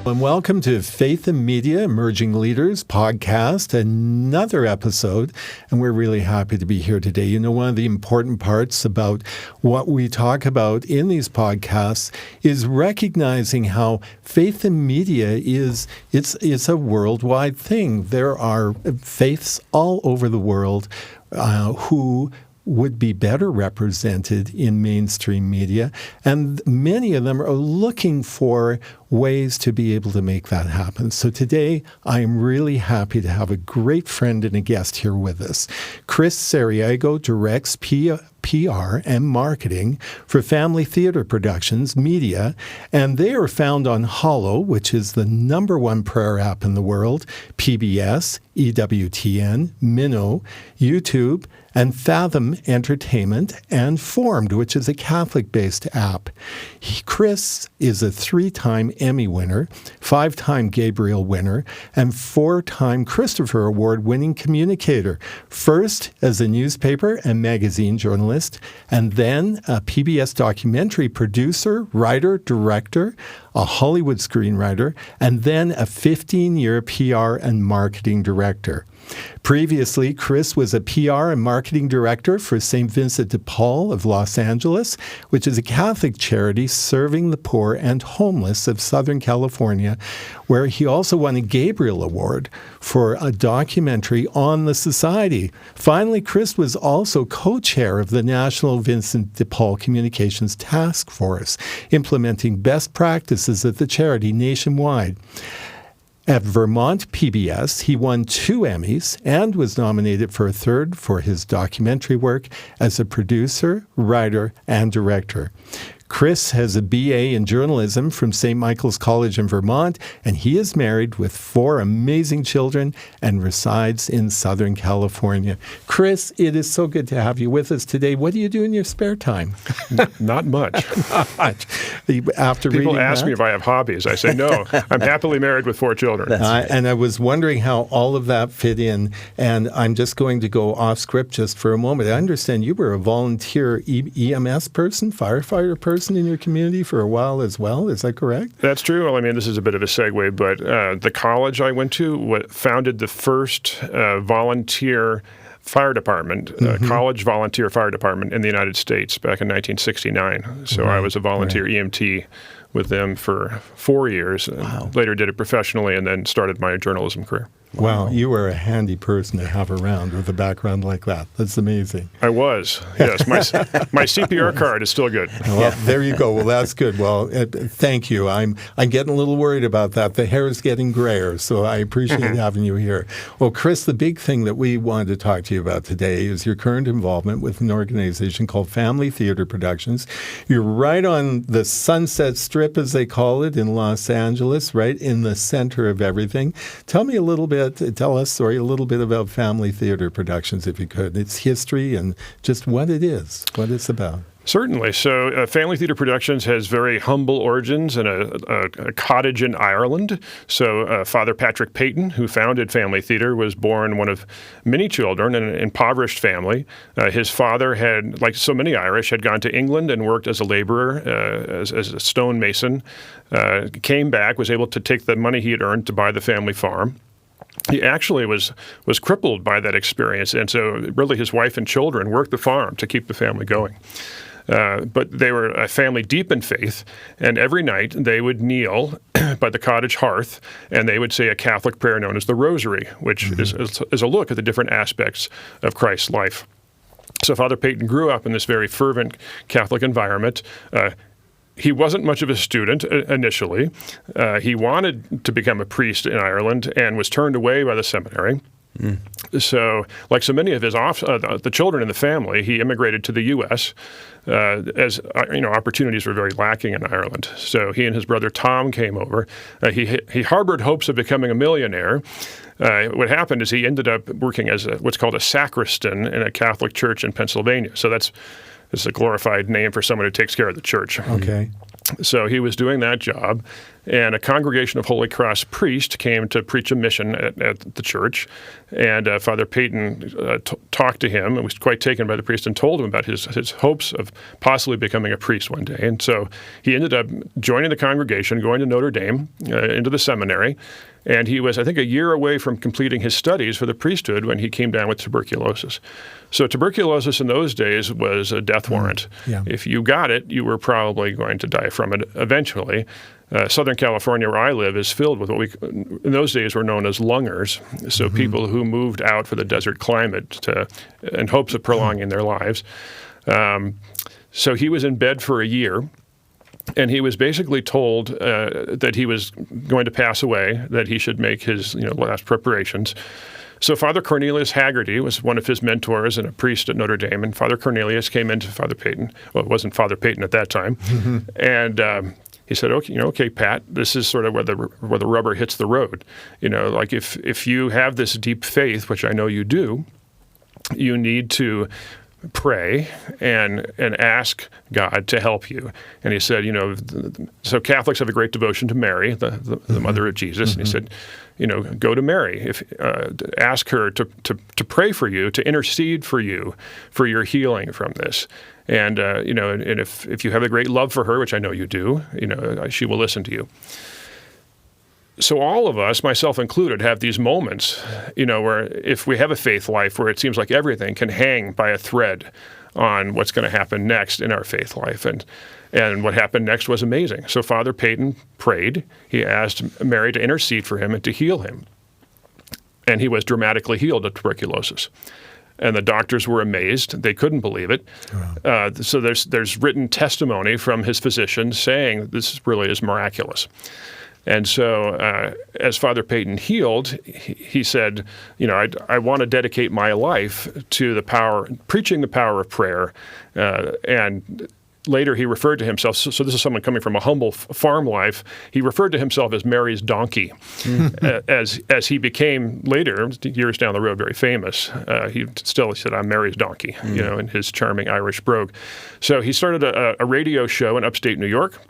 And welcome to Faith in Media Emerging Leaders podcast, another episode. And we're really happy to be here today. You know, one of the important parts about what we talk about in these podcasts is recognizing how faith in media it's a worldwide thing. There are faiths all over the world who would be better represented in mainstream media. And many of them are looking for ways to be able to make that happen. So today, I am really happy to have a great friend and a guest here with us. Chris Sariego directs PR and marketing for Family Theater Productions Media, and they are found on Hallow, which is the #1 prayer app in the world, PBS, EWTN, Minnow, YouTube, and Fathom Entertainment, and Formed, which is a Catholic-based app. Chris is a 3-time Emmy winner, 5-time Gabriel winner, and 4-time Christopher Award-winning communicator, first as a newspaper and magazine journalist, and then a PBS documentary producer, writer, director, a Hollywood screenwriter, and then a 15-year PR and marketing director. Previously, Chris was a PR and marketing director for St. Vincent de Paul of Los Angeles, which is a Catholic charity serving the poor and homeless of Southern California, where he also won a Gabriel Award for a documentary on the society. Finally, Chris was also co-chair of the National Vincent de Paul Communications Task Force, implementing best practices at the charity nationwide. At Vermont PBS, he won 2 Emmys and was nominated for a 3rd for his documentary work as a producer, writer, and director. Chris has a BA in journalism from St. Michael's College in Vermont, and he is married with 4 amazing children and resides in Southern California. Chris, it is so good to have you with us today. What do you do in your spare time? Not much. Not much. After People ask me if I have hobbies. I say no. I'm happily married with 4 children. And I was wondering how all of that fit in, and I'm just going to go off script just for a moment. I understand you were a volunteer EMS person, firefighter person in your community for a while as well. Is that correct? That's true. Well, I mean, this is a bit of a segue, but the college I went to founded the first volunteer fire department, college volunteer fire department in the United States back in 1969. So I was a volunteer EMT with them for 4 years. And later did it professionally and then started my journalism career. Wow, you were a handy person to have around with a background like that. That's amazing. I was, yes. My CPR card is still good. Well, there you go. Well, that's good. Well, thank you. I'm getting a little worried about that. The hair is getting grayer, so I appreciate having you here. Well, Chris, the big thing that we wanted to talk to you about today is your current involvement with an organization called Family Theater Productions. You're right on the Sunset Strip, as they call it, in Los Angeles, right in the center of everything. Tell us a little bit about Family Theater Productions, if you could. Its history and just what it is, what it's about. Certainly. So Family Theater Productions has very humble origins in a cottage in Ireland. So Father Patrick Peyton, who founded Family Theater, was born one of many children in an impoverished family. His father had, like so many Irish, had gone to England and worked as a laborer, as a stonemason, came back, was able to take the money he had earned to buy the family farm. He actually was crippled by that experience, and so really his wife and children worked the farm to keep the family going. But they were a family deep in faith, and every night they would kneel by the cottage hearth, and they would say a Catholic prayer known as the Rosary, which is a look at the different aspects of Christ's life. So Father Peyton grew up in this very fervent Catholic environment. He wasn't much of a student initially. He wanted to become a priest in Ireland and was turned away by the seminary. So, like so many of his the children in the family, he immigrated to the U.S. As opportunities were very lacking in Ireland. So he and his brother Tom came over. He harbored hopes of becoming a millionaire. What happened is he ended up working as what's called a sacristan in a Catholic church in Pennsylvania. So it's a glorified name for someone who takes care of the church. Okay. So he was doing that job, and a congregation of Holy Cross priests came to preach a mission at the church. And Father Peyton talked to him and was quite taken by the priest and told him about his hopes of possibly becoming a priest one day. And so he ended up joining the congregation, going to Notre Dame, into the seminary. And he was, I think, a year away from completing his studies for the priesthood when he came down with tuberculosis. So tuberculosis in those days was a death warrant. Yeah. If you got it, you were probably going to die from it eventually. Southern California, where I live, is filled with what in those days were known as lungers, so people who moved out for the desert climate in hopes of prolonging their lives. So he was in bed for a year, and he was basically told that he was going to pass away, that he should make his last preparations. So Father Cornelius Haggerty was one of his mentors and a priest at Notre Dame, and Father Cornelius came into Father Peyton. Well, it wasn't Father Peyton at that time, and he said, okay, Pat, this is sort of where the rubber hits the road. Like if you have this deep faith, which I know you do, you need to pray and ask God to help you. And he said, so Catholics have a great devotion to Mary, the mother of Jesus. And he said, go to Mary. Ask her to pray for you, to intercede for you, for your healing from this. And and if you have a great love for her, which I know you do, she will listen to you. So all of us, myself included, have these moments, where if we have a faith life where it seems like everything can hang by a thread on what's going to happen next in our faith life. And what happened next was amazing. So Father Peyton prayed. He asked Mary to intercede for him and to heal him. And he was dramatically healed of tuberculosis. And the doctors were amazed. They couldn't believe it. Wow. So there's written testimony from his physician saying this really is miraculous. And so as Father Peyton healed, he said, I want to dedicate my life to preaching the power of prayer. And later he referred to himself, so this is someone coming from a humble farm life, he referred to himself as Mary's donkey. As he became later, years down the road, very famous, he said, I'm Mary's donkey, in his charming Irish brogue. So he started a radio show in upstate New York.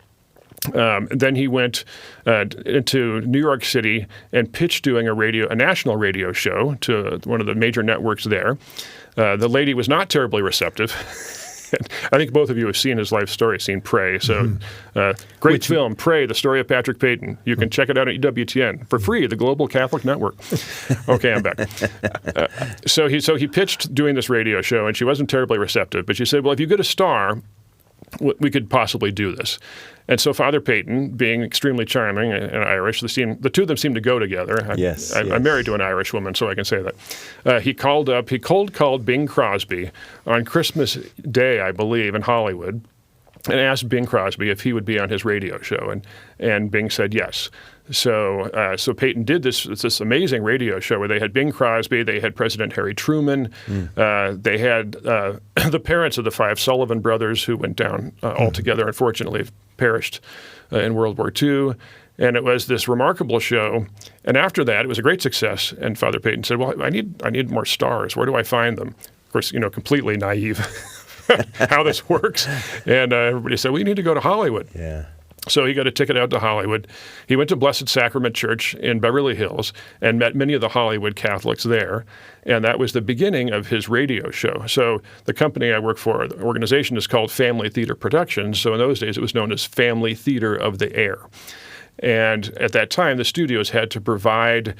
Then he went into New York City and pitched doing a national radio show to one of the major networks there. The lady was not terribly receptive. I think both of you have seen his life story, seen Pray. So great film, Pray, the story of Patrick Peyton. You can check it out at EWTN for free, the Global Catholic Network. Okay, I'm back. So he pitched doing this radio show, and she wasn't terribly receptive. But she said, well, if you get a star, we could possibly do this. And so Father Peyton, being extremely charming and Irish, the two of them seem to go together. I'm married to an Irish woman, so I can say that. He cold called Bing Crosby on Christmas Day, I believe, in Hollywood, and asked Bing Crosby if he would be on his radio show. And Bing said yes. So Peyton did this amazing radio show where they had Bing Crosby, they had President Harry Truman, they had the parents of the 5 Sullivan brothers who went down altogether, unfortunately perished in World War II. And it was this remarkable show. And after that, it was a great success. And Father Peyton said, well, I need more stars. Where do I find them? Of course, completely naive how this works. And everybody said, well, you need to go to Hollywood. Yeah. So he got a ticket out to Hollywood. He went to Blessed Sacrament Church in Beverly Hills and met many of the Hollywood Catholics there. And that was the beginning of his radio show. So the company I work for, the organization is called Family Theater Productions. So in those days, it was known as Family Theater of the Air. And at that time, the studios had to provide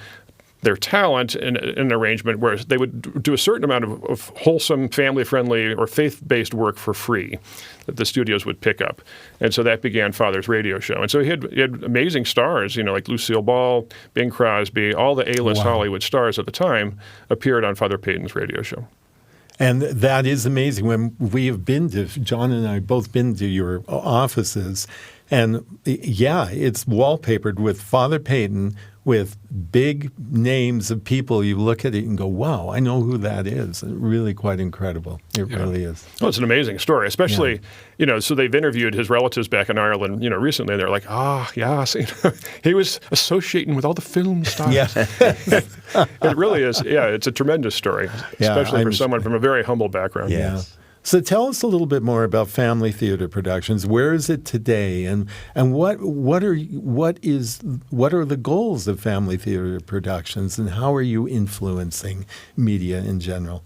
their talent in an arrangement where they would do a certain amount of wholesome, family-friendly, or faith-based work for free that the studios would pick up. And so that began Father's radio show. And so he had amazing stars, like Lucille Ball, Bing Crosby, all the A-list Hollywood stars at the time appeared on Father Peyton's radio show. And that is amazing. When we have been to, John and I both been to your offices, and it's wallpapered with Father Peyton with big names of people. You look at it and go, wow, I know who that is. Really quite incredible. It really is. Well, it's an amazing story, especially, so they've interviewed his relatives back in Ireland, recently. They're like, yes, he was associating with all the film stars. Yeah. It really is. Yeah, it's a tremendous story, especially for someone from a very humble background. Yeah. So tell us a little bit more about Family Theater Productions. Where is it today, and what are the goals of Family Theater Productions, and how are you influencing media in general?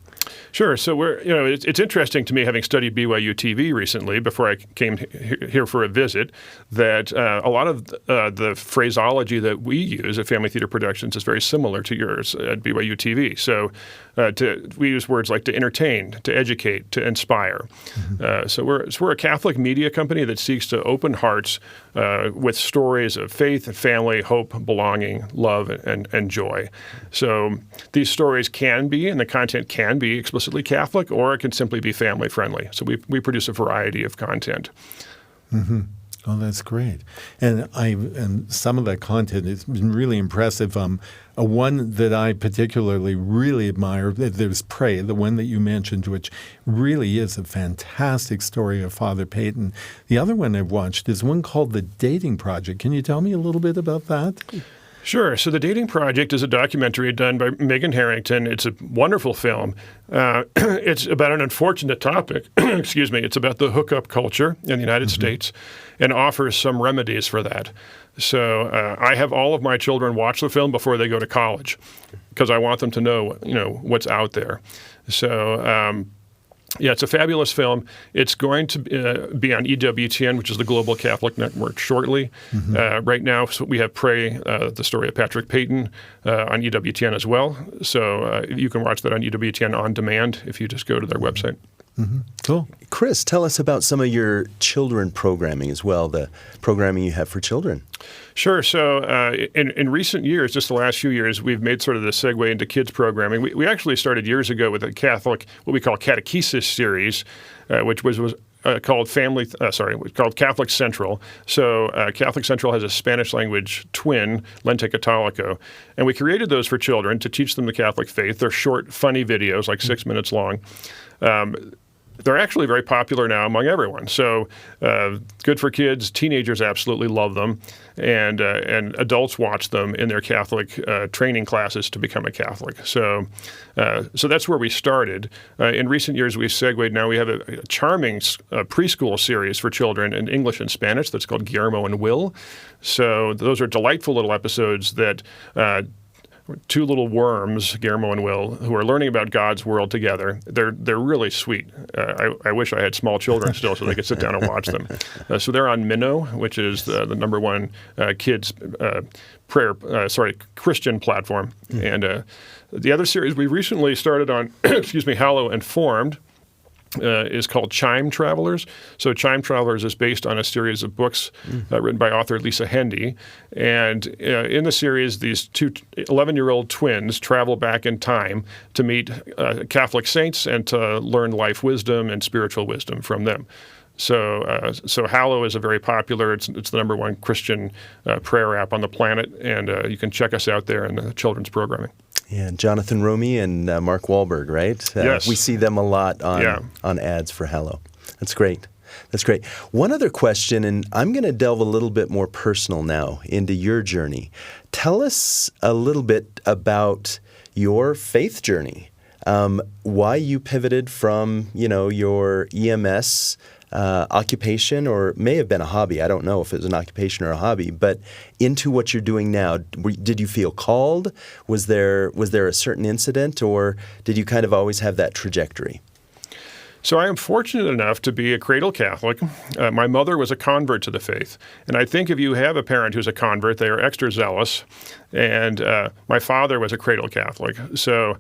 Sure. So it's interesting to me, having studied BYU TV recently before I came here for a visit, that a lot of the phraseology that we use at Family Theater Productions is very similar to yours at BYU TV. So we use words like to entertain, to educate, to inspire. Mm-hmm. So we're a Catholic media company that seeks to open hearts with stories of faith and family, hope, belonging, love, and joy. So these stories can be, and the content can be explicitly Catholic, or it can simply be family friendly. So we produce a variety of content. Mm-hmm. Oh, that's great. And some of that content has been really impressive. One that I particularly really admire, there's Pray, the one that you mentioned, which really is a fantastic story of Father Peyton. The other one I've watched is one called The Dating Project. Can you tell me a little bit about that? Sure. So The Dating Project is a documentary done by Megan Harrington. It's a wonderful film. It's about an unfortunate topic. Excuse me. It's about the hookup culture in the United States and offers some remedies for that. So I have all of my children watch the film before they go to college because I want them to know, what's out there. So it's a fabulous film. It's going to be on EWTN, which is the Global Catholic Network, shortly. Mm-hmm. Right now, so we have Pray, the story of Patrick Peyton, on EWTN as well. So you can watch that on EWTN on demand if you just go to their website. Mm-hmm. Cool. Chris, tell us about some of your children programming as well, the programming you have for children. Sure. So in recent years, just the last few years, we've made sort of the segue into kids programming. We actually started years ago with a Catholic, what we call catechesis series, which was called called Catholic Central. So Catholic Central has a Spanish language twin, Lente Católico, and we created those for children to teach them the Catholic faith. They're short, funny videos, like 6 minutes long. They're actually very popular now among everyone. So good for kids. Teenagers absolutely love them, and adults watch them in their Catholic training classes to become a Catholic. So that's where we started. In recent years, we've segued. Now we have a charming preschool series for children in English and Spanish that's called Guillermo and Will. So those are delightful little episodes that two little worms, Guillermo and Will, who are learning about God's world together. They're really sweet. I wish I had small children still so they could sit down and watch them. So they're on Minnow, which is the number one kids Christian platform. And the other series we recently started on, Hallow and Formed, is called Chime Travelers. So Chime Travelers is based on a series of books written by author Lisa Hendy. And in the series, these two 11-year-old twins travel back in time to meet Catholic saints and to learn life wisdom and spiritual wisdom from them. So Hallow is a very popular, it's the number one Christian prayer app on the planet, and you can check us out there in the children's programming. Yeah, Jonathan Romy and Mark Wahlberg, right? Yes. We see them a lot on ads for Hallow. That's great. That's great. One other question, and I'm going to delve a little bit more personal now into your journey. Tell us a little bit about your faith journey, why you pivoted from, your EMS occupation, or may have been a hobby. I don't know if it was an occupation or a hobby, but into what you're doing now. Did you feel called? Was there a certain incident, or did you kind of always have that trajectory? So I am fortunate enough to be a cradle Catholic. My mother was a convert to the faith. And I think if you have a parent who's a convert, they are extra zealous. And my father was a cradle Catholic. So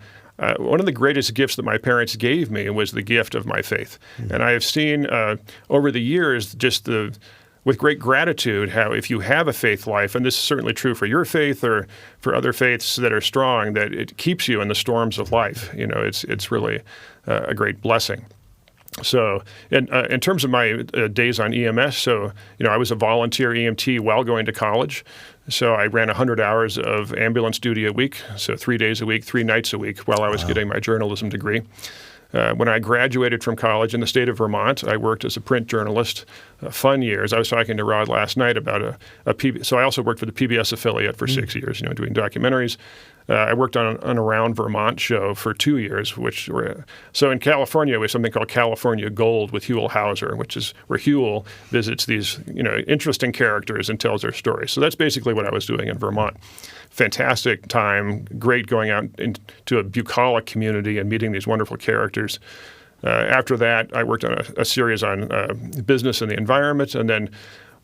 one of the greatest gifts that my parents gave me was the gift of my faith. Mm-hmm. And I have seen over the years just with great gratitude how if you have a faith life, and this is certainly true for your faith or for other faiths that are strong, that it keeps you in the storms of life. It's really a great blessing. So in terms of my days on EMS, I was a volunteer EMT while going to college. So I ran 100 hours of ambulance duty a week, so 3 days a week, 3 nights a week while I was getting my journalism degree. When I graduated from college in the state of Vermont, I worked as a print journalist. Fun years. I was talking to Rod last night about a PBS. So I also worked for the PBS affiliate for 6 years, doing documentaries. I worked on an Around Vermont show for 2 years, so in California we have something called California Gold with Huell Hauser, which is where Huell visits these interesting characters and tells their stories. So that's basically what I was doing in Vermont. Fantastic time, great going out into a bucolic community and meeting these wonderful characters. After that, I worked on a series on business and the environment, and then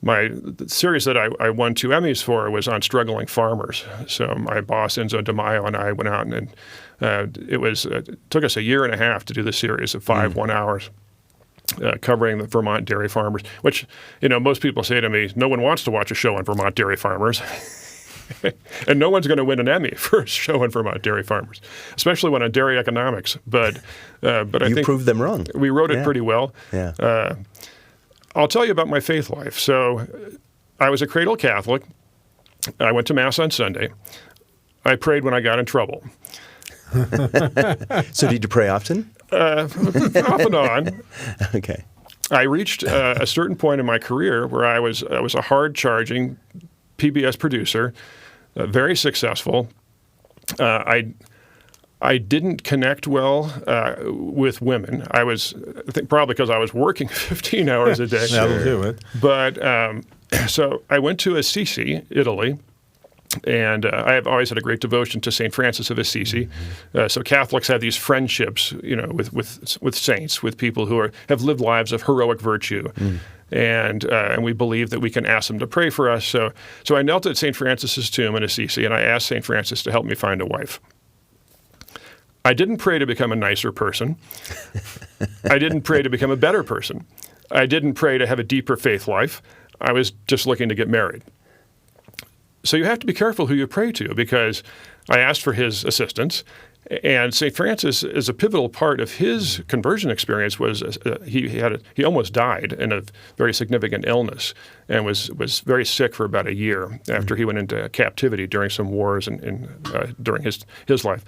the series that I won 2 Emmys for was on struggling farmers. So my boss, Enzo DeMaio, and I went out, and it took us a year and a half to do the series of 5 1-hours. Covering the Vermont dairy farmers, which, most people say to me, no one wants to watch a show on Vermont dairy farmers. And no one's going to win an Emmy for a show on Vermont dairy farmers, especially when on dairy economics. But I think you proved them wrong. We wrote it pretty well. Yeah. I'll tell you about my faith life. So I was a Cradle Catholic. I went to Mass on Sunday. I prayed when I got in trouble. So did you pray often? Off and on. Okay. I reached a certain point in my career where I was a hard-charging PBS producer, very successful. I didn't connect well with women. I think probably because I was working 15 hours a day. That'll do it. But so I went to Assisi, Italy, and I have always had a great devotion to St. Francis of Assisi. So Catholics have these friendships, with saints, with people who have lived lives of heroic virtue. And we believe that we can ask them to pray for us. So I knelt at St. Francis's tomb in Assisi, and I asked St. Francis to help me find a wife. I didn't pray to become a nicer person. I didn't pray to become a better person. I didn't pray to have a deeper faith life. I was just looking to get married. So you have to be careful who you pray to, because I asked for his assistance. And St. Francis, as a pivotal part of his conversion experience, was he almost died in a very significant illness and was very sick for about a year after he went into captivity during some wars and during his life.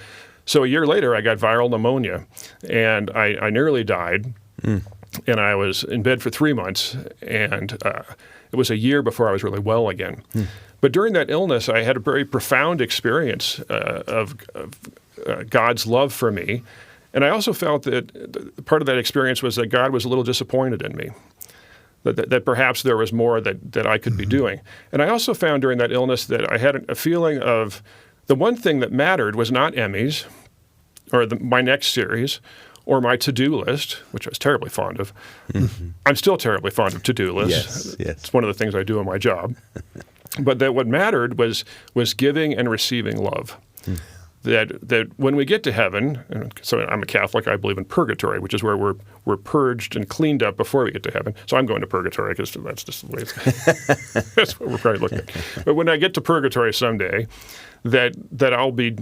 So a year later, I got viral pneumonia, and I nearly died, and I was in bed for 3 months, and it was a year before I was really well again. But during that illness, I had a very profound experience of God's love for me. And I also felt that part of that experience was that God was a little disappointed in me, that perhaps there was more that I could be doing. And I also found during that illness that I had a feeling of the one thing that mattered was not Emmys or my next series or my to-do list, which I was terribly fond of. I'm still terribly fond of to-do lists. Yes. It's one of the things I do in my job. But that what mattered was giving and receiving love. That when we get to heaven, and so I'm a Catholic, I believe in purgatory, which is where we're purged and cleaned up before we get to heaven. So I'm going to purgatory because that's just the way that's what we're probably looking at. But when I get to purgatory someday, that I'll be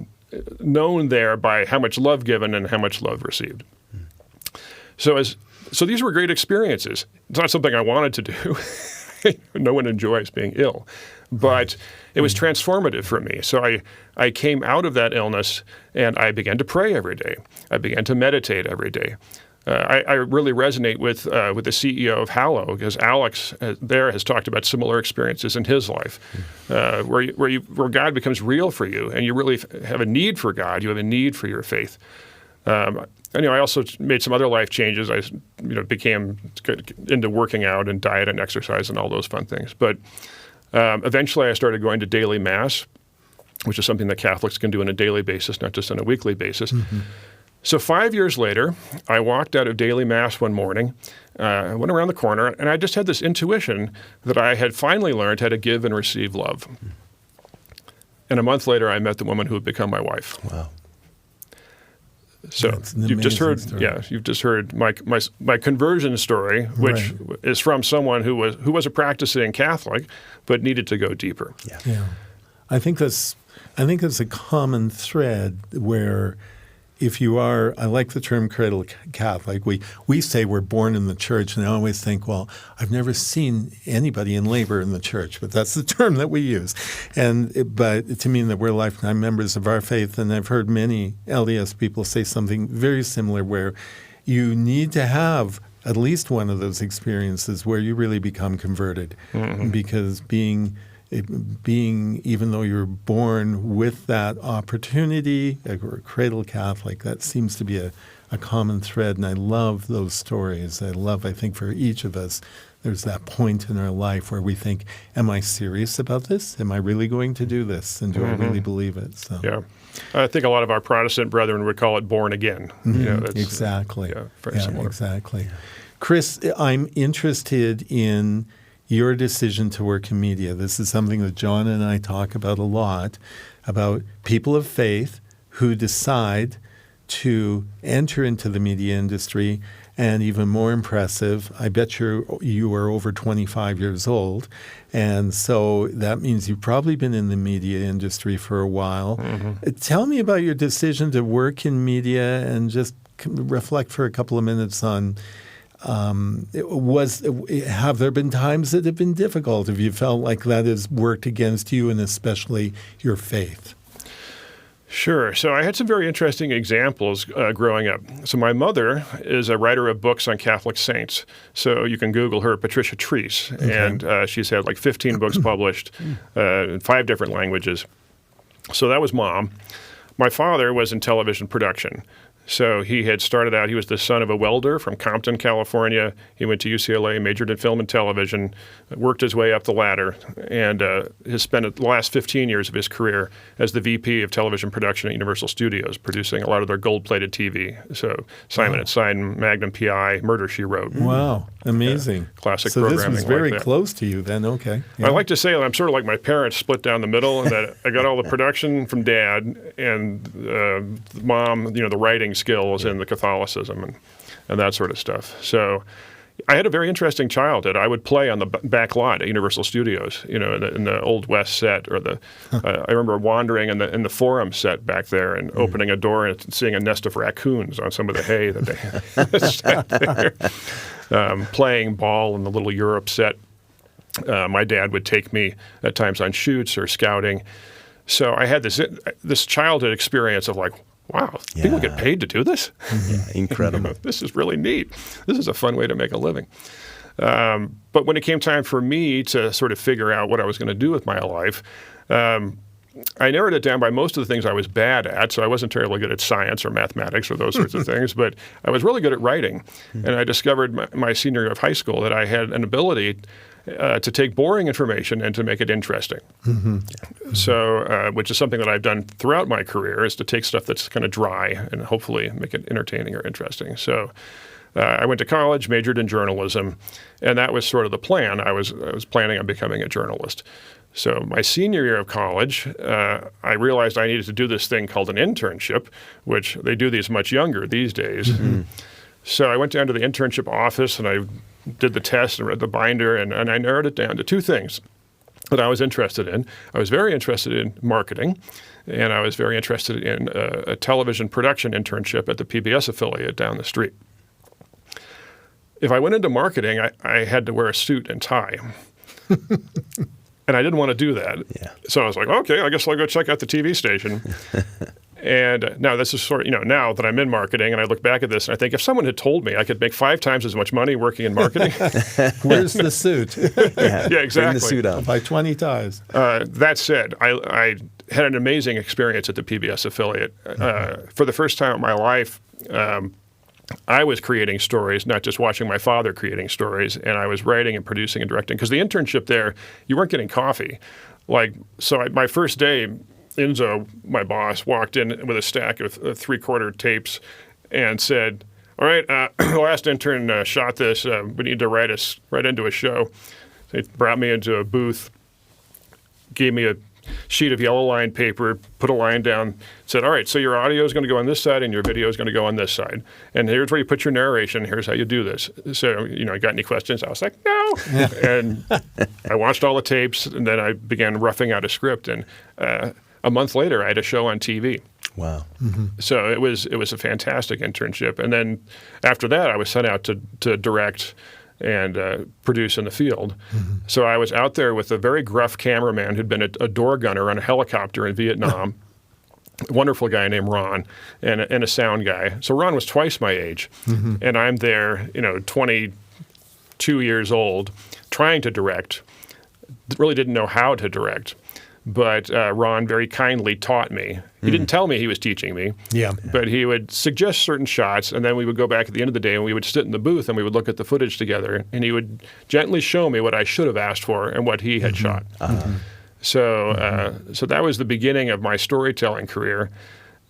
known there by how much love given and how much love received. So these were great experiences. It's not something I wanted to do. No one enjoys being ill. But it was transformative for me. So I came out of that illness and I began to pray every day. I began to meditate every day. I really resonate with the CEO of Hallow, because Alex there has talked about similar experiences in his life, where God becomes real for you and you really have a need for God. You have a need for your faith. I also made some other life changes. I became into working out and diet and exercise and all those fun things. But eventually I started going to daily Mass, which is something that Catholics can do on a daily basis, not just on a weekly basis. So 5 years later, I walked out of daily Mass one morning, I went around the corner, and I just had this intuition that I had finally learned how to give and receive love. And a month later, I met the woman who would become my wife. Wow. So you've just heard, you've just heard my conversion story, which is from someone who was a practicing Catholic, but needed to go deeper. Yeah. I think that's a common thread where, if you are, I like the term cradle Catholic. We say we're born in the church, and I always think, well, I've never seen anybody in labor in the church, but that's the term that we use. But to mean that we're lifetime members of our faith, and I've heard many LDS people say something very similar, where you need to have at least one of those experiences where you really become converted, because being even though you're born with that opportunity, or a cradle Catholic, that seems to be a common thread. And I love those stories. I think for each of us, there's that point in our life where we think, am I serious about this? Am I really going to do this? And do I really believe it? So. Yeah. I think a lot of our Protestant brethren would call it born again. Exactly. Very similar. Exactly. Chris, I'm interested in your decision to work in media. This is something that John and I talk about a lot, about people of faith who decide to enter into the media industry. And even more impressive, I bet you are over 25 years old. And so that means you've probably been in the media industry for a while. Tell me about your decision to work in media and just reflect for a couple of minutes on, have there been times that have been difficult? Have you felt like that has worked against you and especially your faith? Sure. So I had some very interesting examples growing up. So my mother is a writer of books on Catholic saints. So you can Google her, Patricia Treese, and she's had like 15 books published in 5 different languages. So that was Mom. My father was in television production. So he had started out, he was the son of a welder from Compton, California. He went to UCLA, majored in film and television, worked his way up the ladder, and has spent the last 15 years of his career as the VP of television production at Universal Studios, producing a lot of their gold-plated TV. So Simon & Simon, Magnum P.I., Murder, She Wrote. Wow, amazing. Classic so programming. So this was very like close to you then, okay. I like to say that I'm sort of like my parents, split down the middle, and that I got all the production from Dad, and Mom, the writing skills and the Catholicism and that sort of stuff. So I had a very interesting childhood. I would play on the back lot at Universal Studios, in the Old West set, or I remember wandering in the Forum set back there and opening a door and seeing a nest of raccoons on some of the hay that they had there. Playing ball in the little Europe set. My dad would take me at times on shoots or scouting. So I had this childhood experience of like, wow, people get paid to do this? Yeah, incredible. This is really neat. This is a fun way to make a living. But when it came time for me to sort of figure out what I was going to do with my life, I narrowed it down by most of the things I was bad at. So I wasn't terribly good at science or mathematics or those sorts of things, but I was really good at writing. And I discovered my senior year of high school that I had an ability to take boring information and to make it interesting. So, which is something that I've done throughout my career, is to take stuff that's kind of dry and hopefully make it entertaining or interesting. So I went to college, majored in journalism, and that was sort of the plan. I was planning on becoming a journalist. So my senior year of college, I realized I needed to do this thing called an internship, which they do these much younger these days. So I went down to the internship office and I did the test and read the binder, and I narrowed it down to 2 things that I was interested in. I was very interested in marketing, and I was very interested in a television production internship at the PBS affiliate down the street. If I went into marketing, I had to wear a suit and tie. And I didn't want to do that. Yeah. So I was like, okay, I guess I'll go check out the TV station. And now this is sort of, now that I'm in marketing and I look back at this and I think if someone had told me I could make 5 times as much money working in marketing. Where's the suit? Yeah, exactly. Bring the suit on. By 20 ties. That said, I had an amazing experience at the PBS affiliate. For the first time in my life, I was creating stories, not just watching my father creating stories, and I was writing and producing and directing. Because the internship there, you weren't getting coffee. My first day, Enzo, my boss, walked in with a stack of 3/4 tapes and said, all right, the last intern shot this. We need to write into a show. So he brought me into a booth, gave me a sheet of yellow line paper, put a line down, said, all right, so your audio is going to go on this side and your video is going to go on this side. And here's where you put your narration. Here's how you do this. So, got any questions? I was like, no. And I watched all the tapes, and then I began roughing out a script. And a month later, I had a show on TV. Wow. So it was a fantastic internship. And then after that, I was sent out to direct and produce in the field. So I was out there with a very gruff cameraman who'd been a door gunner on a helicopter in Vietnam, a wonderful guy named Ron, and a sound guy. So Ron was twice my age, and I'm there, 22 years old, trying to direct. really didn't know how to direct. But Ron very kindly taught me. He didn't tell me he was teaching me, but he would suggest certain shots, and then we would go back at the end of the day and we would sit in the booth and we would look at the footage together, and he would gently show me what I should have asked for and what he had shot. So that was the beginning of my storytelling career.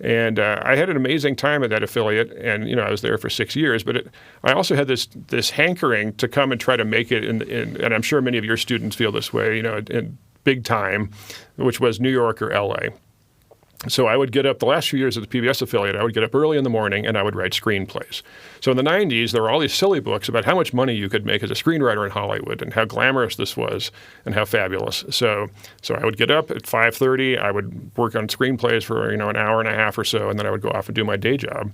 And I had an amazing time at that affiliate, and I was there for 6 years. But I also had this hankering to come and try to make it, and I'm sure many of your students feel this way, in big time, which was New York or L.A. So I would get up, the last few years of the PBS affiliate, I would get up early in the morning and I would write screenplays. So in the 90s, there were all these silly books about how much money you could make as a screenwriter in Hollywood and how glamorous this was and how fabulous. So I would get up at 5:30, I would work on screenplays for an hour and a half or so, and then I would go off and do my day job.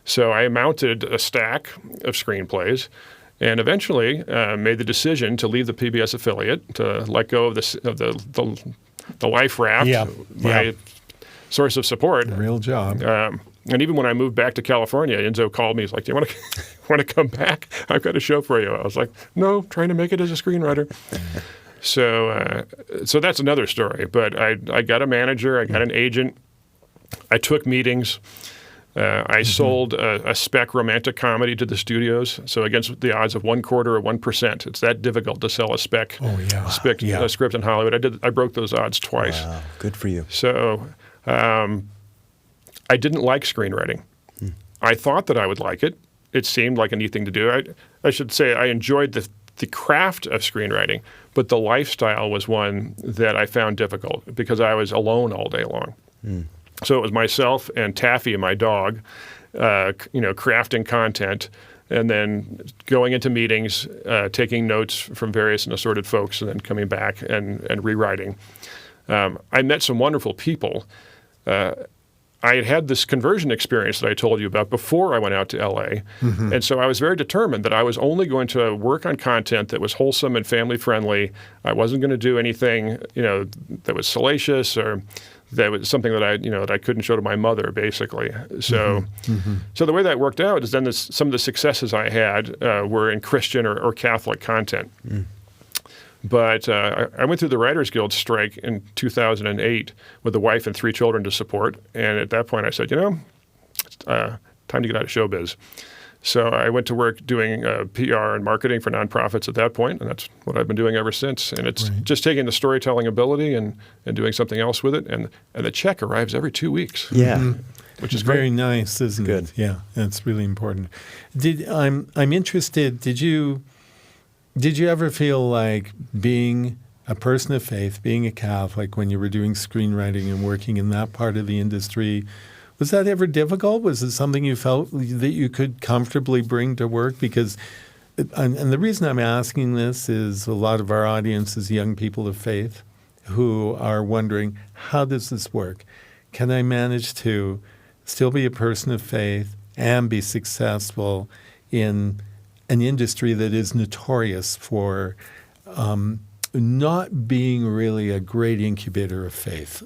So I mounted a stack of screenplays, and eventually made the decision to leave the PBS affiliate, to let go of the life raft, my source of support. Real job. And even when I moved back to California, Enzo called me. He's like, "Do you want to come back? I've got a show for you." I was like, "No, trying to make it as a screenwriter." So that's another story. But I got a manager. I got an agent. I took meetings. I sold a spec romantic comedy to the studios. So against the odds of 1/4 or 1%, it's that difficult to sell a spec script in Hollywood. I broke those odds twice. Wow, good for you. So I didn't like screenwriting. I thought that I would like it. It seemed like a neat thing to do. I should say I enjoyed the craft of screenwriting, but the lifestyle was one that I found difficult because I was alone all day long. So it was myself and Taffy, my dog, crafting content, and then going into meetings, taking notes from various and assorted folks, and then coming back and rewriting. I met some wonderful people. I had this conversion experience that I told you about before I went out to L.A., and so I was very determined that I was only going to work on content that was wholesome and family-friendly. I wasn't going to do anything, that was salacious or that was something that I couldn't show to my mother, basically. So, so the way that worked out is then some of the successes I had were in Christian or Catholic content. But I went through the Writers Guild strike in 2008 with a wife and 3 children to support. And at that point I said, it's time to get out of showbiz. So I went to work doing PR and marketing for nonprofits at that point, and that's what I've been doing ever since. And it's just taking the storytelling ability and doing something else with it. And the check arrives every 2 weeks. Yeah. Which is very nice, isn't it? Yeah, that's really important. I'm interested, did you ever feel like being a person of faith, being a Catholic, when you were doing screenwriting and working in that part of the industry, was that ever difficult? Was it something you felt that you could comfortably bring to work? Because, and the reason I'm asking this is a lot of our audience is young people of faith who are wondering, how does this work? Can I manage to still be a person of faith and be successful in an industry that is notorious for not being really a great incubator of faith,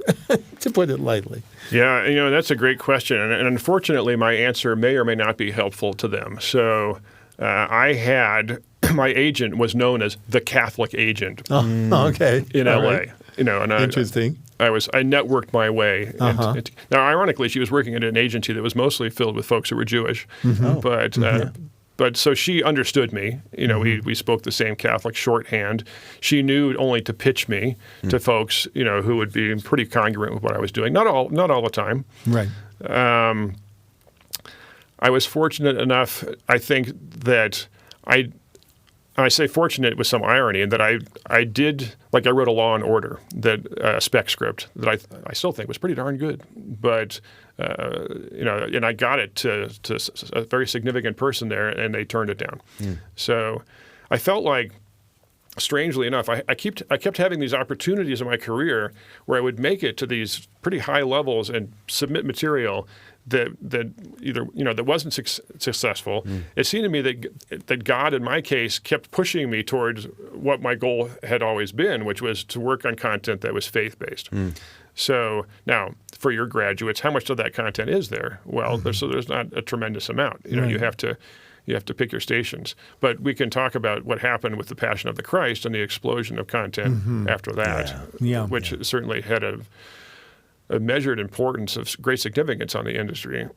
to put it lightly? Yeah, that's a great question. And unfortunately, my answer may or may not be helpful to them. So my agent was known as the Catholic agent okay. in All LA. Right. And interesting. I networked my way. Now, ironically, she was working at an agency that was mostly filled with folks who were Jewish. But so she understood me. We spoke the same Catholic shorthand. She knew only to pitch me to folks, who would be pretty congruent with what I was doing. Not all the time. Right. I was fortunate enough, I think, that I say fortunate with some irony, in that I did, like I wrote a Law and Order, that spec script that I still think was pretty darn good. But and I got it to a very significant person there, and they turned it down. So I felt like, strangely enough, I kept having these opportunities in my career where I would make it to these pretty high levels and submit material that either that wasn't successful. It seemed to me that God, in my case, kept pushing me towards what my goal had always been, which was to work on content that was faith-based. So now, for your graduates, how much of that content is there? Well, there's not a tremendous amount. You have to you have to pick your stations. But we can talk about what happened with the Passion of the Christ and the explosion of content after that, which certainly had a measured importance of great significance on the industry.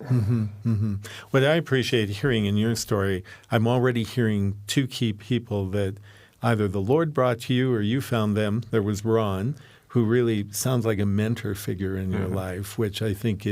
What I appreciate hearing in your story, I'm already hearing two key people that either the Lord brought to you or you found them. There was Ron, who really sounds like a mentor figure in your life, which I think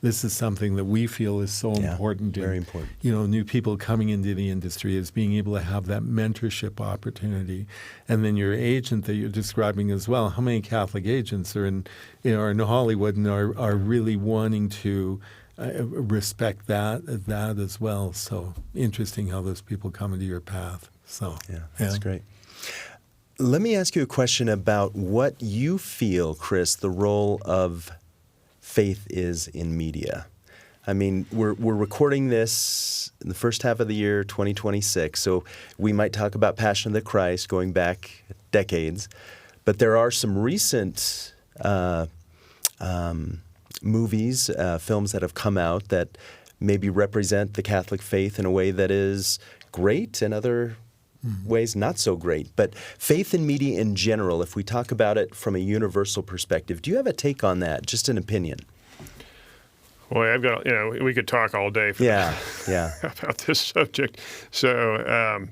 this is something that we feel is so important. Very important. New people coming into the industry is being able to have that mentorship opportunity. And then your agent that you're describing as well. How many Catholic agents are in Hollywood and are really wanting to respect that as well? So interesting how those people come into your path. So that's great. Let me ask you a question about what you feel, Chris, the role of faith is in media. I mean, we're recording this in the first half of the year, 2026, so we might talk about Passion of the Christ going back decades, but there are some recent movies, films that have come out that maybe represent the Catholic faith in a way that is great and other ways not so great. But faith in media in general, if we talk about it from a universal perspective, do you have a take on that, just an opinion? Well, I've got, we could talk all day about this subject. So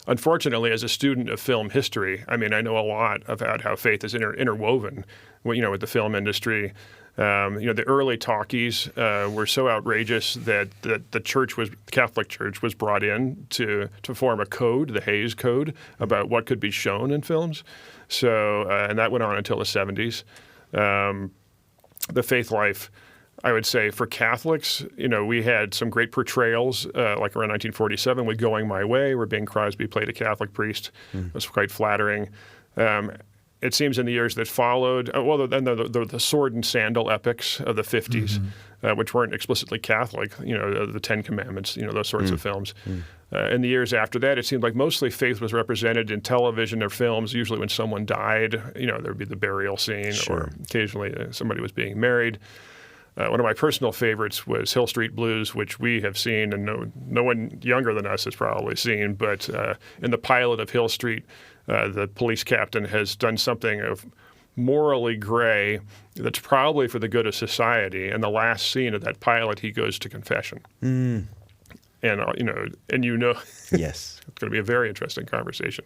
unfortunately, as a student of film history, I know a lot about how faith is interwoven, with the film industry. The early talkies were so outrageous that the Catholic Church was brought in to form a code, the Hays Code, about what could be shown in films. So, and that went on until the 70s. The faith life, I would say, for Catholics, we had some great portrayals, like around 1947 with Going My Way, where Bing Crosby played a Catholic priest. It was quite flattering. It seems in the years that followed, then the sword and sandal epics of the 50s, which weren't explicitly Catholic, the Ten Commandments, those sorts of films. In the years after that, it seemed like mostly faith was represented in television or films. Usually when someone died, there would be the burial scene, or occasionally somebody was being married. One of my personal favorites was Hill Street Blues, which we have seen, and no one younger than us has probably seen. But in the pilot of Hill Street, the police captain has done something of morally gray that's probably for the good of society. And the last scene of that pilot, he goes to confession. And yes, it's going to be a very interesting conversation.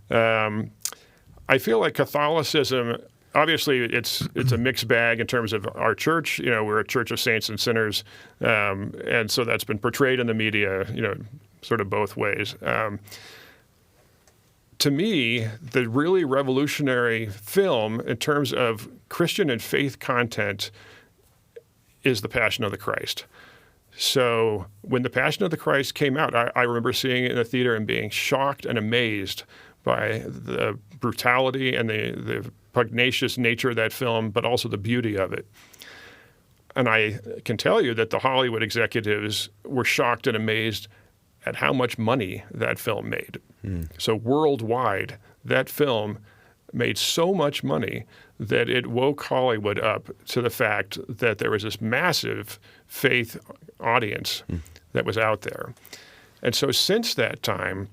I feel like Catholicism, obviously, it's a mixed bag in terms of our church. We're a church of saints and sinners, and so that's been portrayed in the media, sort of both ways. To me, the really revolutionary film in terms of Christian and faith content is The Passion of the Christ. So when The Passion of the Christ came out, I remember seeing it in the theater and being shocked and amazed by the brutality and the pugnacious nature of that film, but also the beauty of it. And I can tell you that the Hollywood executives were shocked and amazed at how much money that film made. So worldwide, that film made so much money that it woke Hollywood up to the fact that there was this massive faith audience that was out there. And so since that time,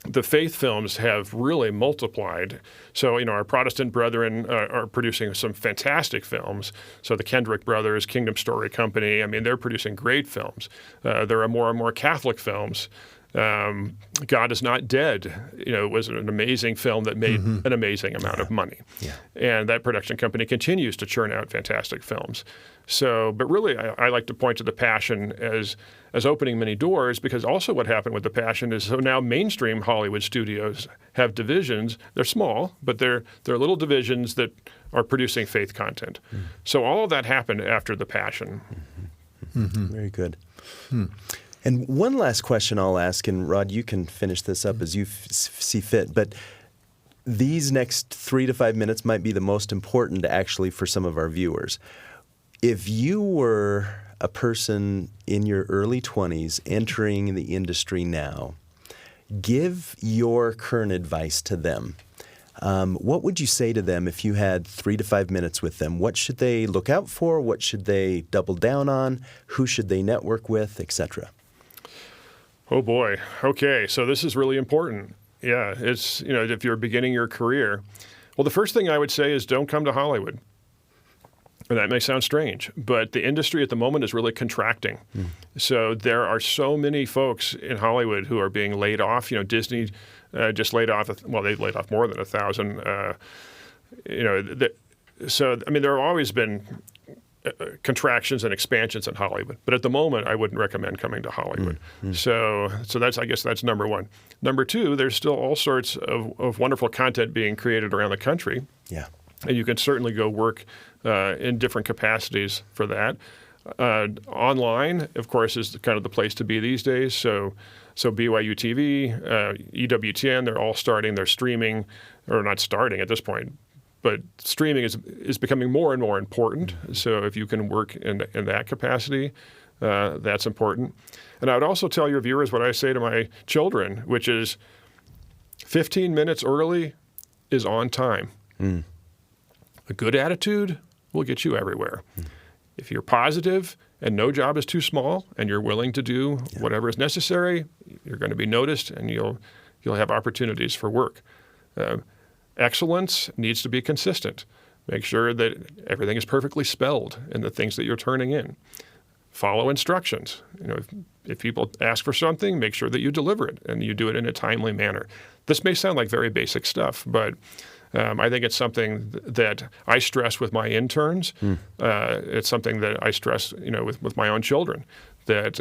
the faith films have really multiplied. So, our Protestant brethren are producing some fantastic films. So the Kendrick brothers, Kingdom Story Company, they're producing great films. There are more and more Catholic films. God Is Not Dead, was an amazing film that made an amazing amount of money. And that production company continues to churn out fantastic films. So, but really, I like to point to The Passion as opening many doors, because also what happened with The Passion is, so now mainstream Hollywood studios have divisions. They're small, but they're little divisions that are producing faith content. So all of that happened after The Passion. Very good. And one last question I'll ask, and Rod, you can finish this up as you see fit, but these next 3 to 5 minutes might be the most important actually for some of our viewers. If you were a person in your early 20s entering the industry now, give your current advice to them. What would you say to them if you had 3 to 5 minutes with them? What should they look out for? What should they double down on? Who should they network with, etc.? Oh boy. Okay, so this is really important. Yeah, it's, if you're beginning your career, well, the first thing I would say is don't come to Hollywood. And that may sound strange, but the industry at the moment is really contracting. So there are so many folks in Hollywood who are being laid off. Disney just laid off, they laid off more than 1,000. So there have always been contractions and expansions in Hollywood. But at the moment, I wouldn't recommend coming to Hollywood. So I guess that's number one. Number two, there's still all sorts of wonderful content being created around the country. Yeah. And you can certainly go work in different capacities for that. Online, of course, is kind of the place to be these days. So BYU TV, EWTN, they're all starting their streaming, or not starting at this point, but streaming is becoming more and more important. So if you can work in that capacity, that's important. And I would also tell your viewers what I say to my children, which is 15 minutes early is on time. A good attitude will get you everywhere. If you're positive and no job is too small and you're willing to do whatever is necessary, you're going to be noticed and you'll have opportunities for work. Excellence needs to be consistent. Make sure that everything is perfectly spelled in the things that you're turning in. Follow instructions. If people ask for something, make sure that you deliver it and you do it in a timely manner. This may sound like very basic stuff, but I think it's something that I stress with my interns. It's something that I stress, with my own children, that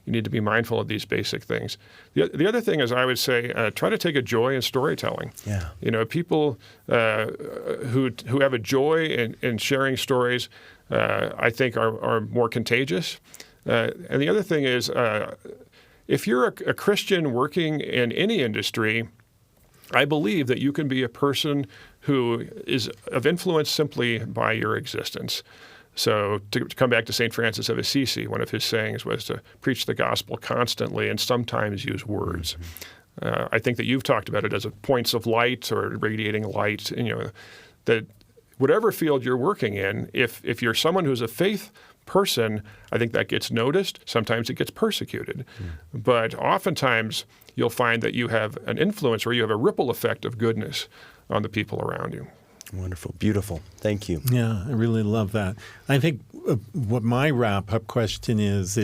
you need to be mindful of these basic things. The other thing is, I would say, try to take a joy in storytelling. Yeah. People who have a joy in sharing stories, I think are more contagious. And the other thing is, if you're a Christian working in any industry, I believe that you can be a person who is of influence simply by your existence. So to come back to St. Francis of Assisi, one of his sayings was to preach the gospel constantly and sometimes use words. I think that you've talked about it as a points of light or radiating light, that whatever field you're working in, if you're someone who's a faith person, I think that gets noticed. Sometimes it gets persecuted. But oftentimes you'll find that you have an influence or you have a ripple effect of goodness on the people around you. Wonderful. Beautiful. Thank you. Yeah, I really love that. I think what my wrap-up question is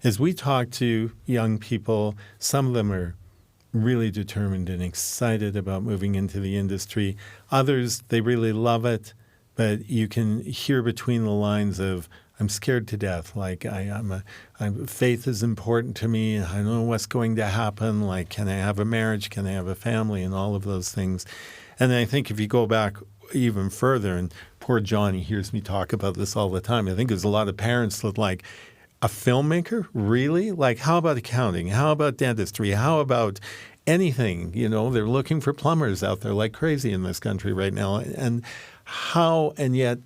as we talk to young people, some of them are really determined and excited about moving into the industry. Others, they really love it, but you can hear between the lines of, I'm scared to death. Like faith is important to me. I don't know what's going to happen. Like, can I have a marriage? Can I have a family? And all of those things. And I think if you go back even further, and poor Johnny hears me talk about this all the time, I think there's a lot of parents that like, a filmmaker? Really? Like, how about accounting? How about dentistry? How about anything? They're looking for plumbers out there like crazy in this country right now. And yet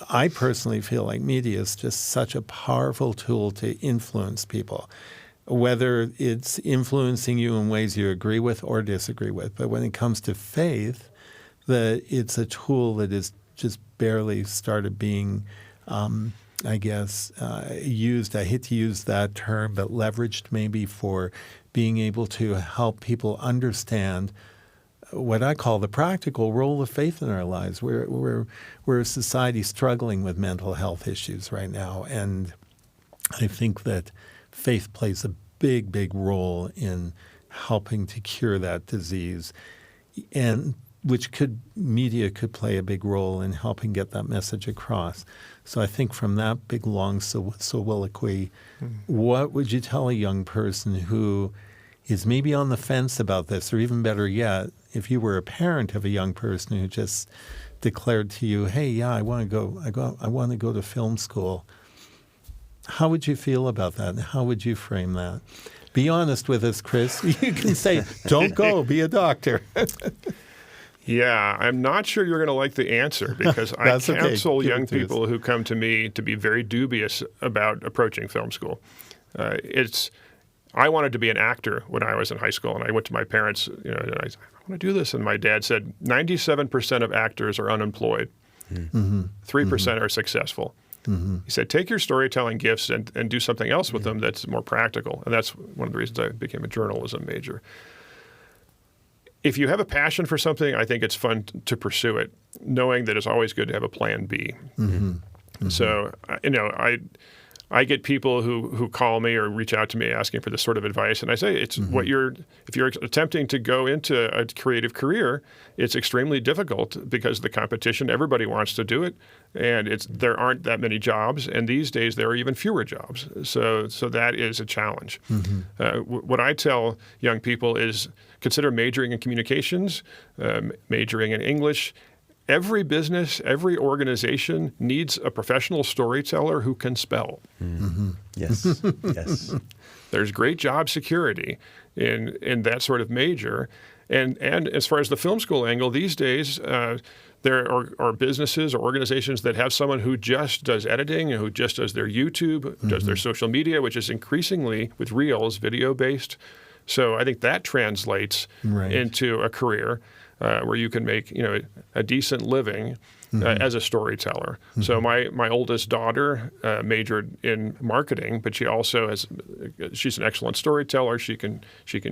I personally feel like media is just such a powerful tool to influence people, whether it's influencing you in ways you agree with or disagree with. But when it comes to faith, it's a tool that is just barely started being, used. I hate to use that term, but leveraged maybe for being able to help people understand what I call the practical role of faith in our lives. We're a society struggling with mental health issues right now, and I think that faith plays a big, big role in helping to cure that disease, and media could play a big role in helping get that message across. So I think from that big, long soliloquy, what would you tell a young person who is maybe on the fence about this, or even better yet, if you were a parent of a young person who just declared to you, "Hey, yeah, I want to go to film school," how would you feel about that, and how would you frame that? Be honest with us, Chris. You can say, "Don't go, be a doctor." Yeah, I'm not sure you're going to like the answer, because I counsel young people who come to me to be very dubious about approaching film school. I wanted to be an actor when I was in high school, and I went to my parents, and I said, "I want to do this." And my dad said, 97% of actors are unemployed. 3% are successful. He said, take your storytelling gifts and do something else with them that's more practical. And that's one of the reasons I became a journalism major. If you have a passion for something, I think it's fun to pursue it, knowing that it's always good to have a plan B. So, I get people who call me or reach out to me asking for this sort of advice, and I say if you're attempting to go into a creative career, it's extremely difficult because of the competition. Everybody wants to do it, and there aren't that many jobs, and these days there are even fewer jobs. So that is a challenge. What I tell young people is consider majoring in communications, majoring in English. Every business, every organization needs a professional storyteller who can spell. Yes, yes. There's great job security in that sort of major. And as far as the film school angle, these days there are businesses or organizations that have someone who just does editing and who just does their YouTube, does their social media, which is increasingly with Reels, video-based. So I think that translates into a career where you can make a decent living as a storyteller. So my oldest daughter majored in marketing, but she also she's an excellent storyteller. She can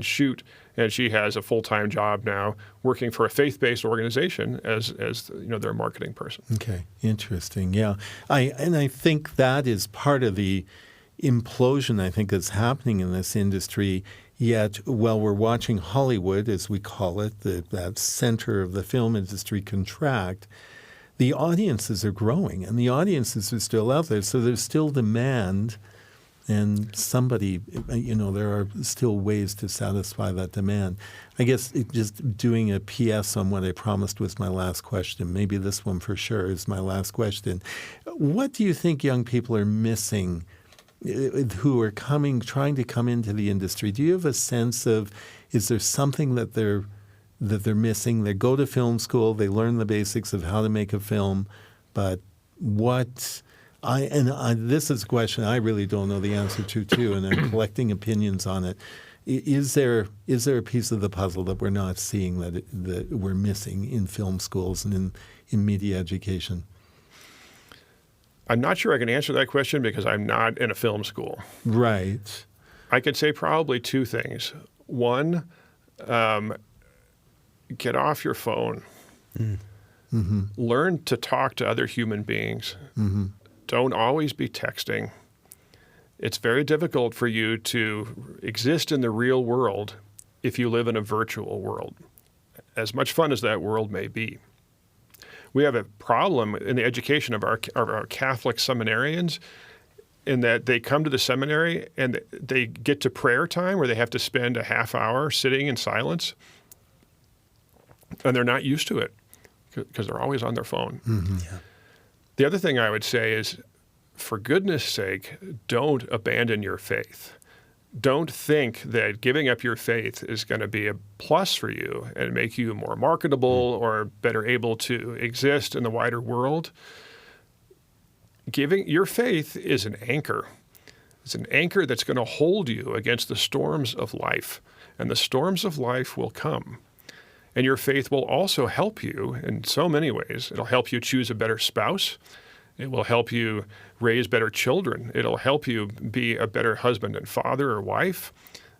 shoot, and she has a full-time job now working for a faith-based organization as their marketing person. Okay, interesting. Yeah, I think that is part of the implosion I think that's happening in this industry. Yet, while we're watching Hollywood, as we call it, that center of the film industry contract, the audiences are growing and the audiences are still out there. So there's still demand, and there are still ways to satisfy that demand. I guess just doing a PS on what I promised was my last question. Maybe this one for sure is my last question. What do you think young people are missing who are trying to come into the industry? Do you have a sense of, is there something that they're missing? They go to film school, they learn the basics of how to make a film, but this is a question I really don't know the answer to too, and I'm collecting opinions on it. Is there a piece of the puzzle that we're not seeing that we're missing in film schools and in media education? I'm not sure I can answer that question because I'm not in a film school. Right. I could say probably two things. One, get off your phone. Learn to talk to other human beings. Don't always be texting. It's very difficult for you to exist in the real world if you live in a virtual world, as much fun as that world may be. We have a problem in the education of our Catholic seminarians in that they come to the seminary and they get to prayer time where they have to spend a half hour sitting in silence, and they're not used to it because they're always on their phone. Yeah. The other thing I would say is, for goodness sake, don't abandon your faith. Don't think that giving up your faith is going to be a plus for you and make you more marketable or better able to exist in the wider world. Giving your faith is an anchor. It's an anchor that's going to hold you against the storms of life, and the storms of life will come. And your faith will also help you in so many ways. It'll help you choose a better spouse. It will help you raise better children. It'll help you be a better husband and father or wife.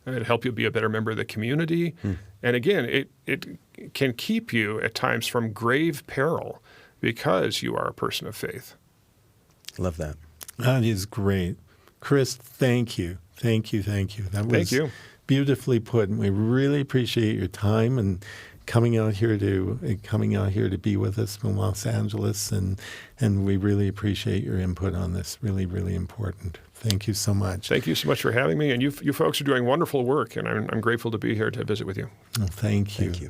It'll help you be a better member of the community. And again, it can keep you at times from grave peril because you are a person of faith. Love that. That is great. Chris, thank you. Thank you. That was beautifully put. And we really appreciate your time and coming out here to be with us from Los Angeles, and we really appreciate your input on this. Really, really important. Thank you so much. Thank you so much for having me, and you folks are doing wonderful work, and I'm grateful to be here to visit with you. Well, thank you. Thank you.